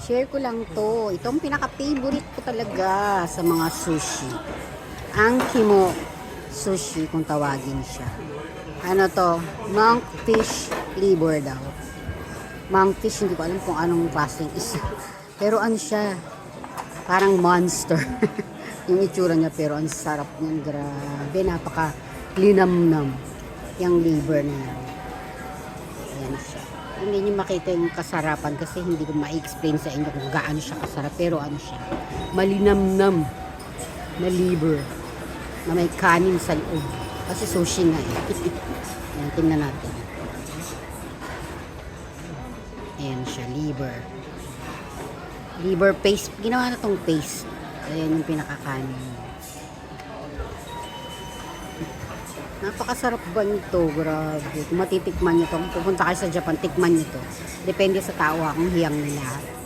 Share ko lang to. Itong pinaka-favorite ko talaga sa mga sushi. Ang Kimo sushi kung tawagin siya. Ano to? Monkfish liver daw. Monkfish, hindi ko alam kung anong klaseng isa. Pero ano siya? Parang monster. Yung itsura niya, pero ang sarap niyan. Grabe, napaka linamnam. Yung liver na yan. Ayan siya. Hindi niyo makita yung kasarapan kasi hindi ko ma-explain sa inyo kung gaano siya kasarap. Pero ano siya? Malinamnam na liver na may kanin sa loob. Kasi sushi nga eh. Ayan, tingnan natin. Ayan siya, liver. Liver paste. Ginawa na tong paste. Ayan yung pinakakanin. Napakasarap ba nito? Grabe. Kung matitikman nyo to, kung pupunta kayo sa Japan, tikman nyo to. Depende sa tao kung hiyang nila.